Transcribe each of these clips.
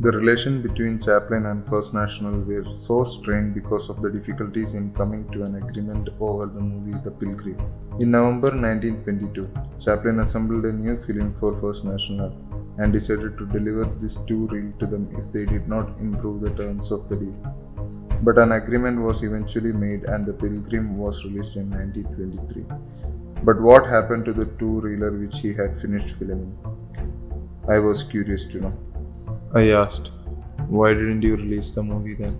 The relation between Chaplin and First National were so strained because of the difficulties in coming to an agreement over the movie The Pilgrim. In November 1922, Chaplin assembled a new film for First National and decided to deliver this two-reel to them if they did not improve the terms of the deal. But an agreement was eventually made and The Pilgrim was released in 1923. But what happened to the two-reeler which he had finished filming? I was curious to know. I asked, why didn't you release the movie then?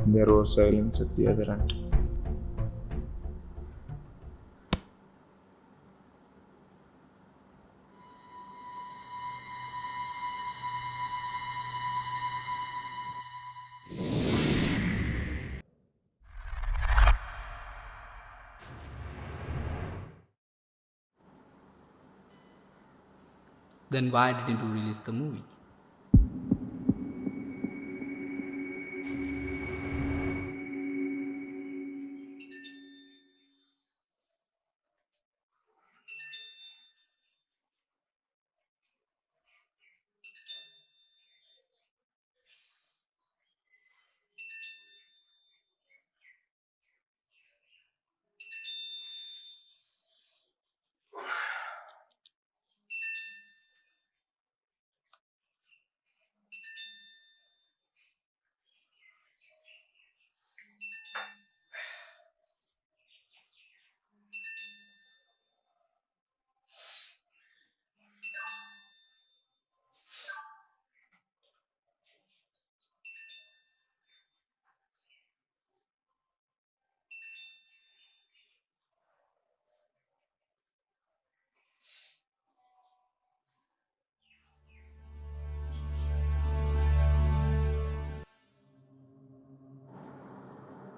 There was silence at the other end. Then why didn't you release the movie?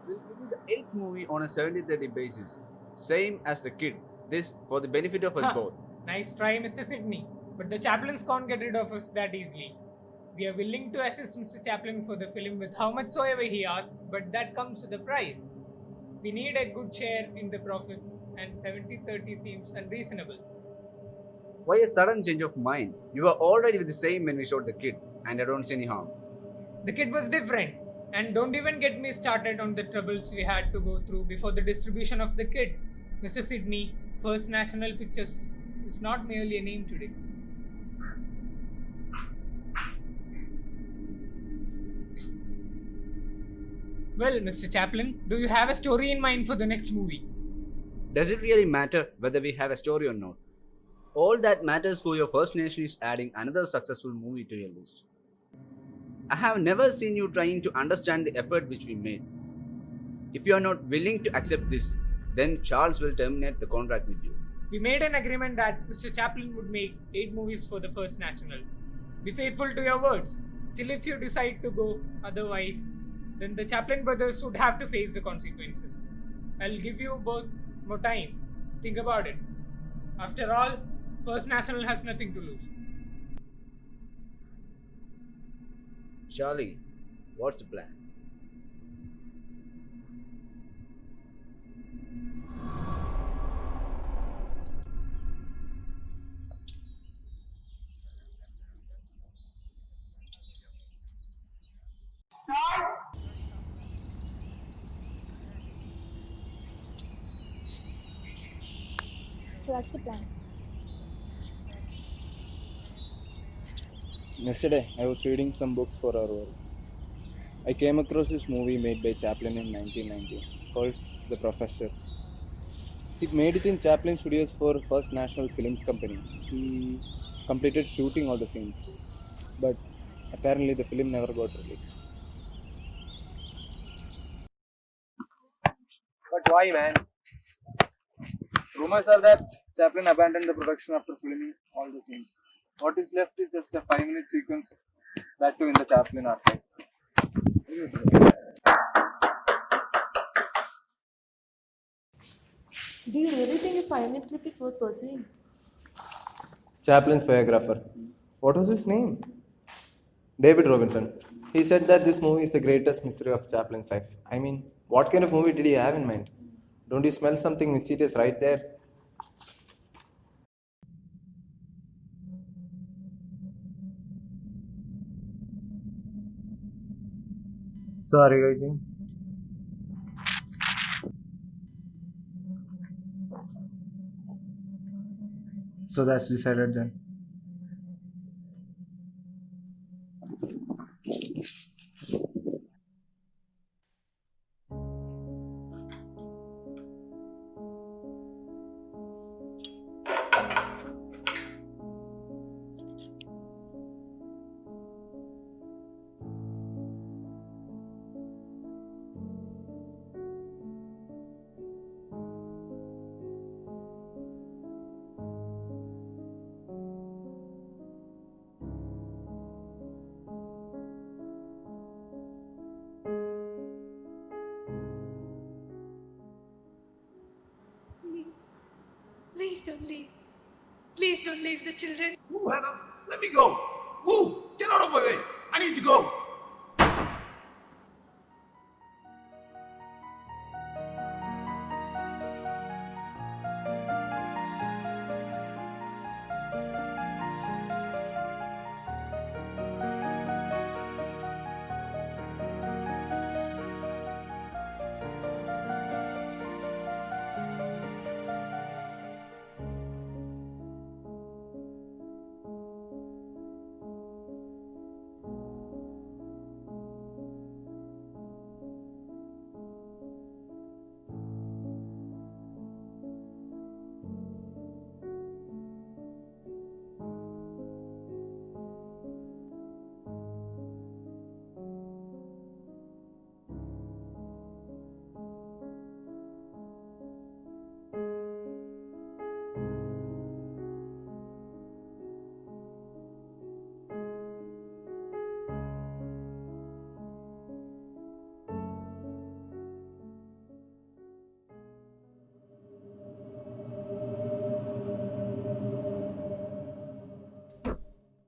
We'll give you the eighth movie on a 70-30 basis. Same as the kid. This for the benefit of us Huh. both. Nice try, Mr. Sidney. But the Chaplins can't get rid of us that easily. We are willing to assist Mr. Chaplin for the film with how much soever he asks, but that comes with a price. We need a good share in the profits, and 70-30 seems unreasonable. Why a sudden change of mind? You were already with the same when we shot the kid, and I don't see any harm. The kid was different, and don't even get me started on the troubles we had to go through before the distribution of the kid. Mr. Sidney, First National Pictures is not merely a name today. Well, Mr. Chaplin, do you have a story in mind for the next movie? Does it really matter whether we have a story or not? All that matters for your First Nation is adding another successful movie to your list. I have never seen you trying to understand the effort which we made. If you are not willing to accept this, then Charles will terminate the contract with you. We made an agreement that Mr. Chaplin would make 8 movies for the First National. Be faithful to your words. Still, if you decide to go otherwise, then the Chaplin brothers would have to face the consequences. I'll give you both more time. Think about it. After all, First National has nothing to lose. Charlie, what's the plan? So what's the plan? Yesterday, I was reading some books for our work. I came across this movie made by Chaplin in 1990 called The Professor. He made it in Chaplin Studios for First National Film Company. He completed shooting all the scenes, but apparently the film never got released. But why, man? Rumors are that Chaplin abandoned the production after filming all the scenes. What is left is just a 5-minute sequence, that too in the Chaplin archives. Do you really think a 5-minute clip is worth pursuing? Chaplin's biographer. What was his name? David Robinson. He said that this movie is the greatest mystery of Chaplin's life. I mean, what kind of movie did he have in mind? Don't you smell something mysterious right there? So are you guys in? So that's decided then. Please don't leave. Please don't leave the children. Ooh, Hannah, let me go. Woo, get out of my way. I need to go.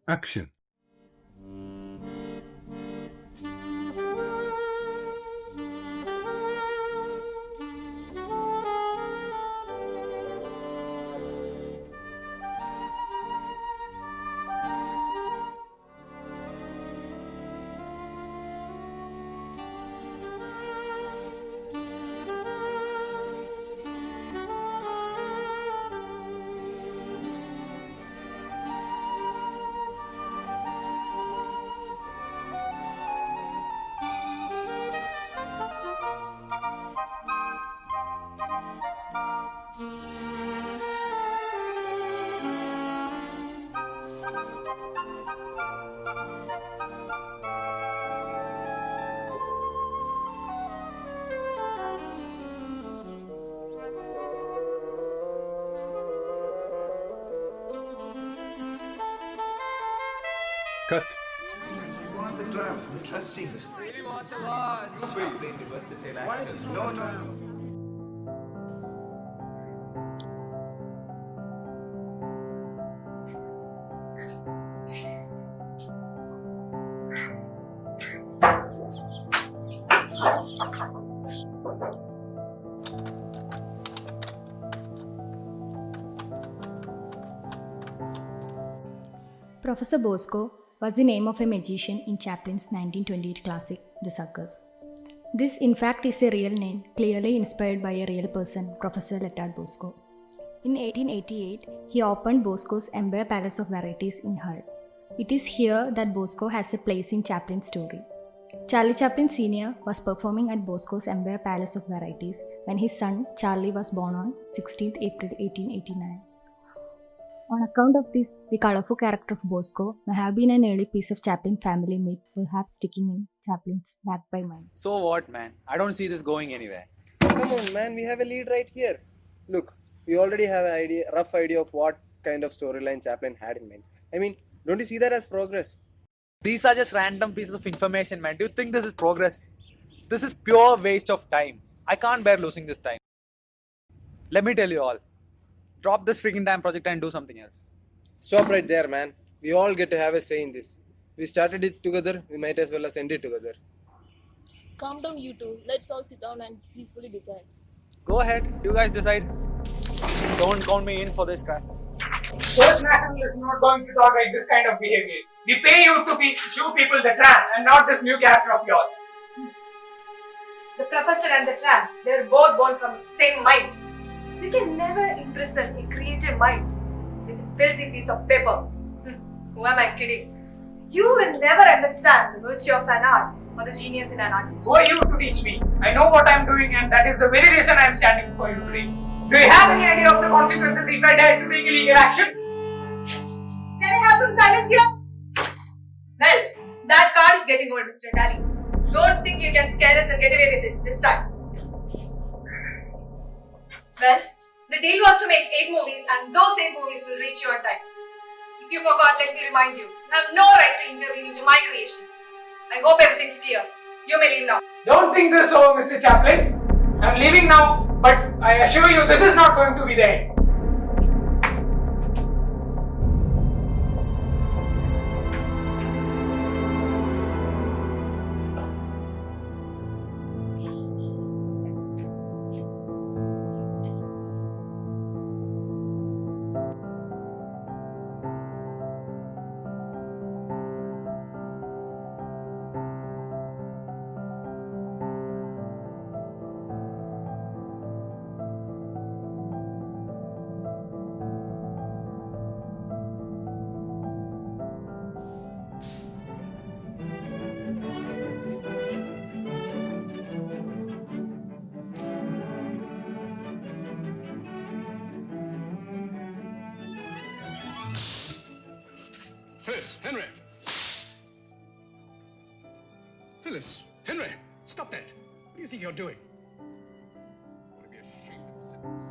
Action. Cut. The tram. Interesting. Really want to watch. No. Professor Bosco was the name of a magician in Chaplin's 1928 classic, The Circus. This, in fact, is a real name, clearly inspired by a real person, Professor Lethe Bosco. In 1888, he opened Bosco's Empire Palace of Varieties in Hull. It is here that Bosco has a place in Chaplin's story. Charlie Chaplin Sr. was performing at Bosco's Empire Palace of Varieties when his son Charlie was born on 16th April 1889. On account of this, the colorful character of Bosco may have been an early piece of Chaplin family myth, perhaps sticking in Chaplin's back by mind. So what, man? I don't see this going anywhere. Come on, man. We have a lead right here. Look, we already have an rough idea of what kind of storyline Chaplin had in mind. I mean, don't you see that as progress? These are just random pieces of information, man. Do you think this is progress? This is pure waste of time. I can't bear losing this time. Let me tell you all. Drop this freaking damn project and do something else. Stop right there, man. We all get to have a say in this. We started it together, we might as well end it together. Calm down, you two. Let's all sit down and peacefully decide. Go ahead, you guys decide. Don't count me in for this crap. First National is not going to tolerate this kind of behavior. We pay you to show people the tram and not this new character of yours. The professor and the tramp, they were both born from the same mind. We can never imprison a creative mind with a filthy piece of paper. Who am I kidding? You will never understand the virtue of an art or the genius in an artist. Who are you to teach me? I know what I am doing, and that is the very reason I am standing before you today. Do you have any idea of the consequences if I dare to take illegal action? Can I have some silence here? Well, that card is getting old, Mr. Daly. Don't think you can scare us and get away with it this time. Well, the deal was to make 8 movies, and those 8 movies will reach you on time. If you forgot, let me remind you, you have no right to intervene into my creation. I hope everything's clear. You may leave now. Don't think this over, Mr. Chaplin. I'm leaving now, but I assure you this is not going to be the end. Phyllis, Henry. Phyllis, Henry, stop that. What do you think you're doing? You ought to be ashamed of yourselves.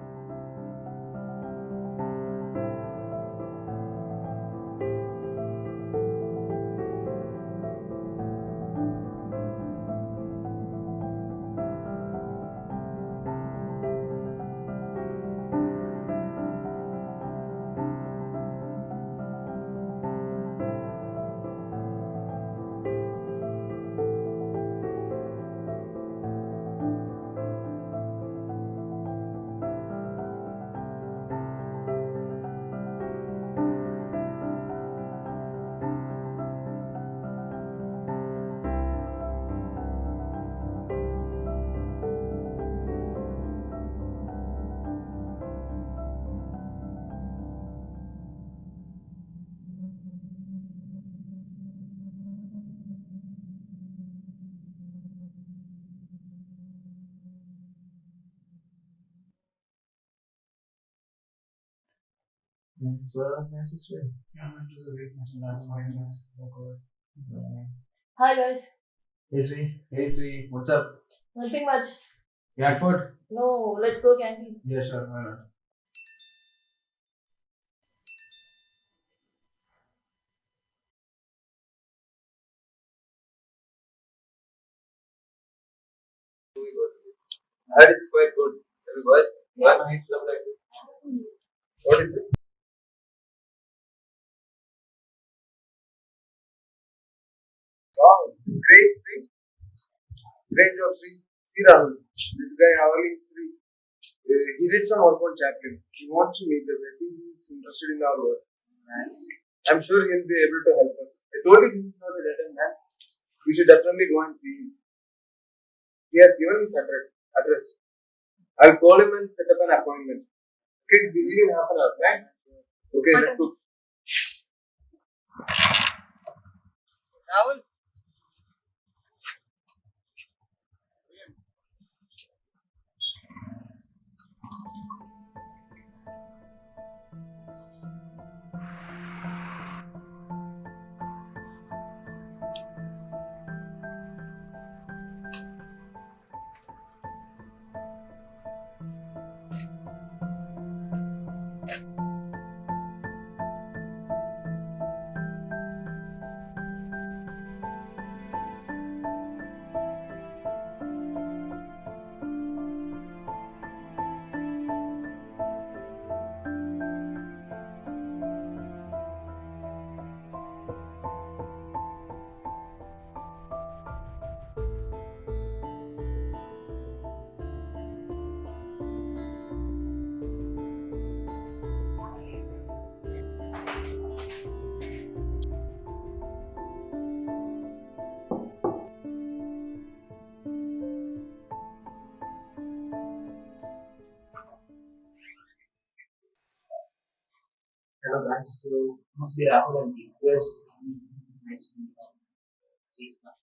Hi guys. Hey Sri. Hey Sri. What's up? Nothing much. You had food? No, let's go canteen. Yeah, sure. Why not? I heard it's quite good. Every words? One read sometimes. What is it? Wow, this is great, Sri. Great job, Sri. See Rahul, this guy Howling Sri. He did some work on Chaplin. He wants to meet us. I think he's interested in our work. Nice. I'm sure he'll be able to help us. I told you this is not a dead end man. We should definitely go and see him. He has given his address. I'll call him and set up an appointment. Okay, we'll leave in half an hour, right? Okay, let's go. Rahul? so must be Rahul and me. Yes, nice to meet you. Please come.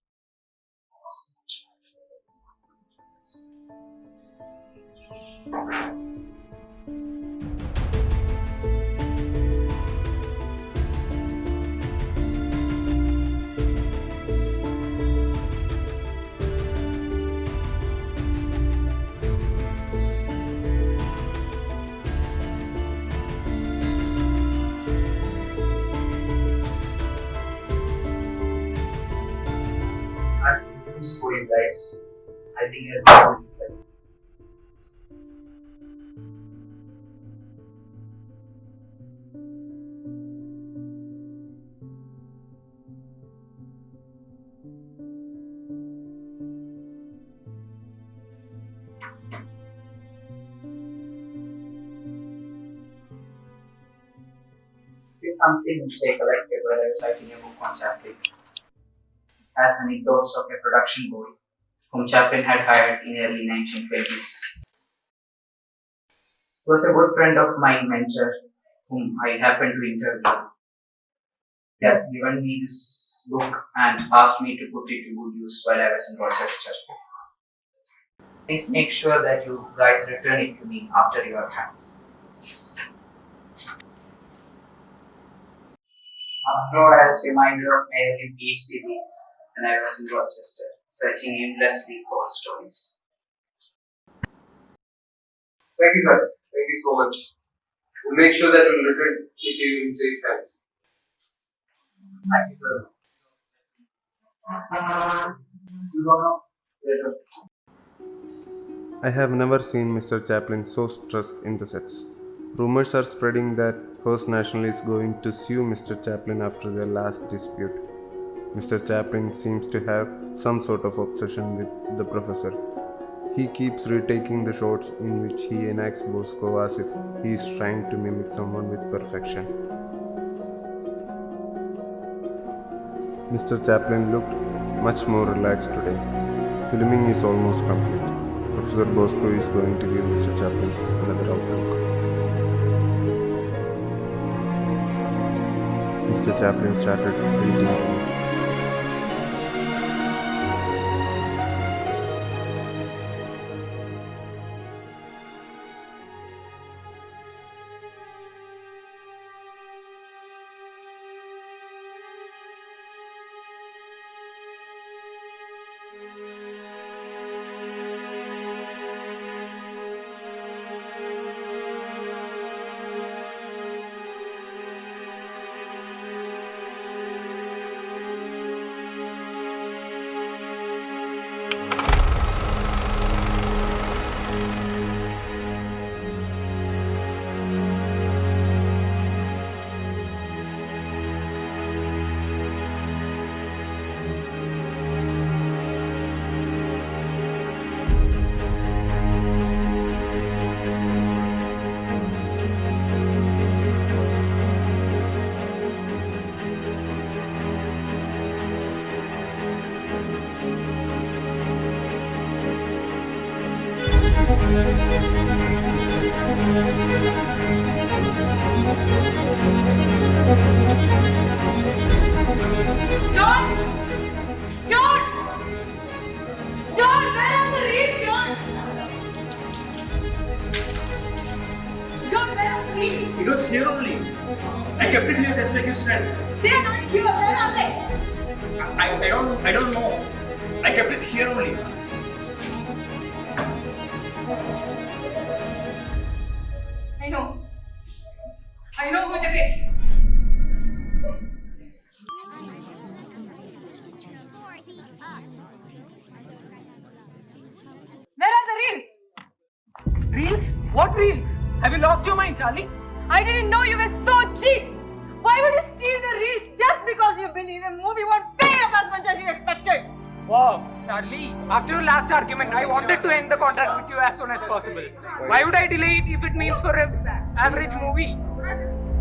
I have good news for you guys. I think I'll be able to. This is something which I collected while I was writing a book on Chaplin. It has anecdotes of a production boy whom Chaplin had hired in early 1920s. He was a good friend of my mentor, whom I happened to interview. He has given me this book and asked me to put it to good use while I was in Rochester. Please make sure that you guys return it to me after your time. After all, as a reminder of my early PhD days when I was in Rochester, searching aimlessly for stories. Thank you, sir. Thank you so much. We'll make sure that we'll return it to you in safe hands. Thank you, sir. You don't know? Later. I have never seen Mr. Chaplin so stressed in the sets. Rumors are spreading that First National is going to sue Mr. Chaplin after their last dispute. Mr. Chaplin seems to have some sort of obsession with the professor. He keeps retaking the shots in which he enacts Bosco as if he is trying to mimic someone with perfection. Mr. Chaplin looked much more relaxed today. Filming is almost complete. Professor Bosco is going to give Mr. Chaplin another outlook. Mr. Chaplin started painting. John! John! John, where are the reeds, John? John, where are the reeds? It was here only. I kept it here just like you said. They are not here. Where are they? I don't know. I kept it here only. I know. I know who took it. Where are the reels? Reels? What reels? Have you lost your mind, Charlie? I didn't know you were so cheap. Why would you steal the reels just because you believe a movie won't pay off as much as you expected? Wow, Charlie. After your last argument, I wanted to end the contract with you as soon as possible. Why would I delay it if it means for an average movie?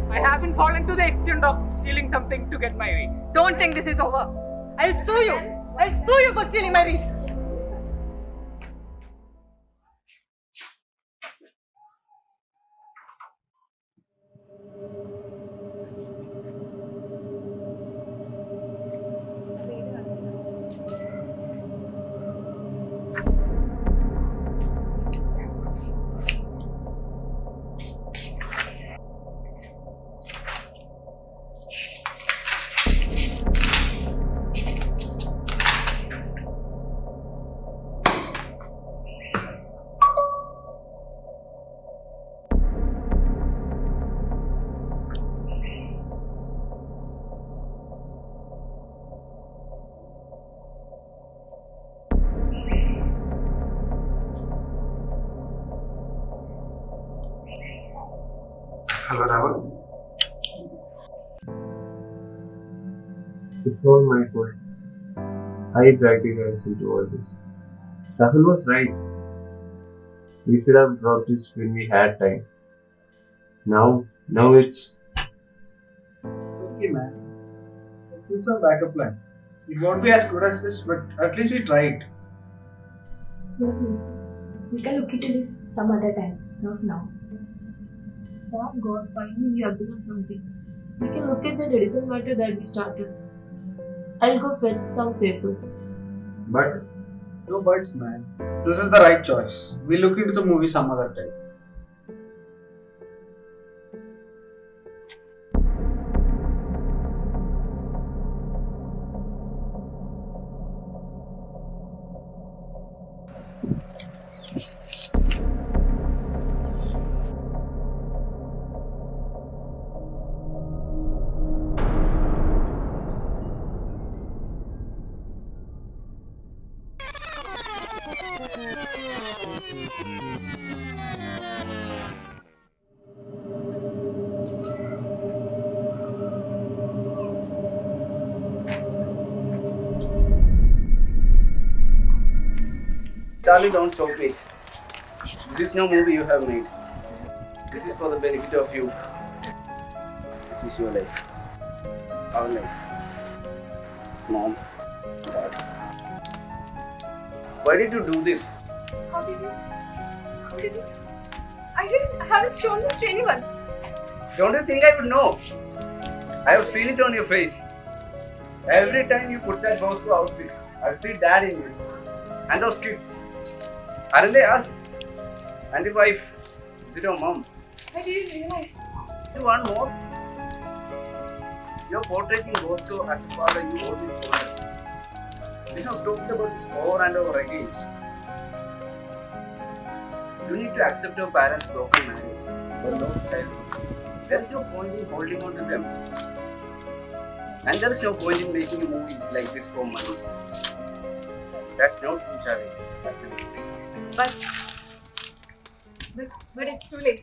I haven't fallen to the extent of stealing something to get my way. Don't think this is over. I'll sue you. I'll sue you for stealing my reels. Hello, Rahul. It's all my fault. I dragged you guys into all this. Rahul was right. We could have dropped this when we had time. Now it's. It's okay, man. It's a backup plan. It won't be as good as this, but at least we tried. Yeah, please. We can look into this some other time, not now. Thank God, finally we agree on something. We can look at the reason matter that we started. I'll go fetch some papers. But no buts, man. This is the right choice. We'll look into the movie some other time. Charlie, don't stop it. This is no movie you have made. This is for the benefit of you. This is your life. Our life. Mom, Dad. Why did you do this? How did you? I haven't shown this to anyone. Don't you think I would know? I have seen it on your face. Every time you put that Bosco outfit, I see Dad in you. And those kids. Aren't they us? And your wife? Is it your mom? I didn't realize. You want more? You're portraying Bosco as a father you always wanted. We have talked about this over and over again. You need to accept your parents' broken marriage for no childhood. There is no point in holding on to them. And there is no point in making a movie like this for money. That's not true, Charlie. That's not true. But it's too late.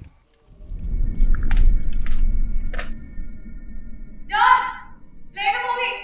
John! Play the movie!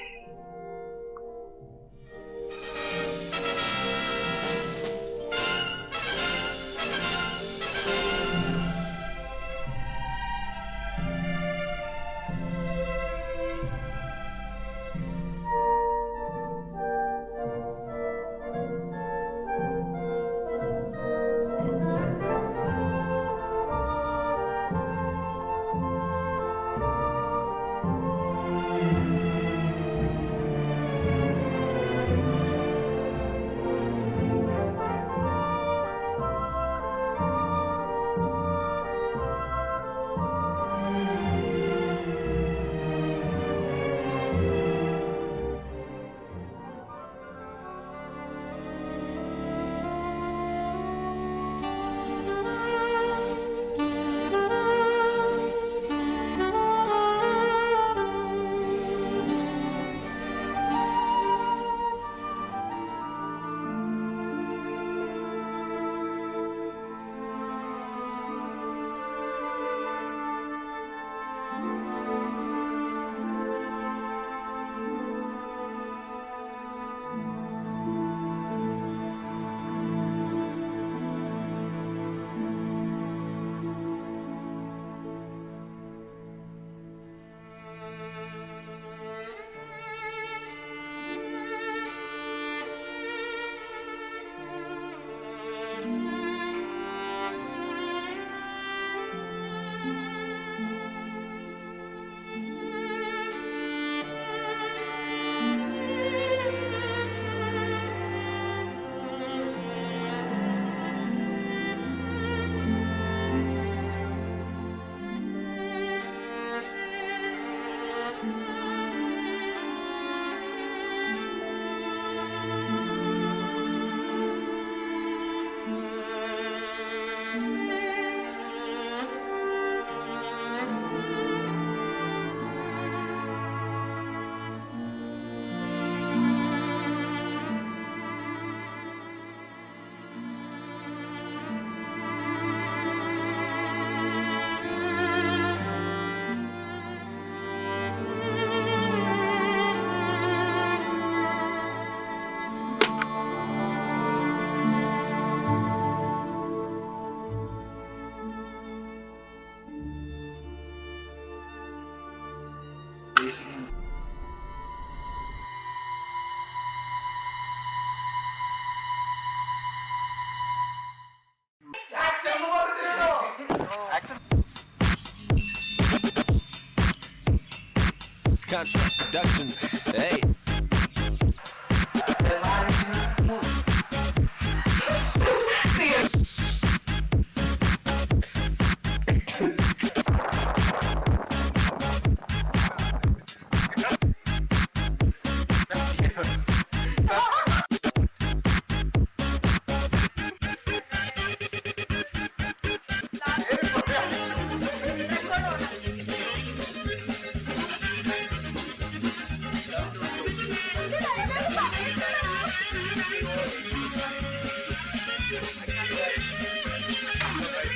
Soundtrack Productions. Hey.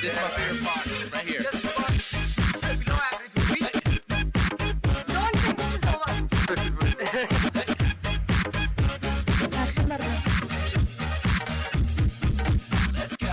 This is my favorite part, right here. Let's go.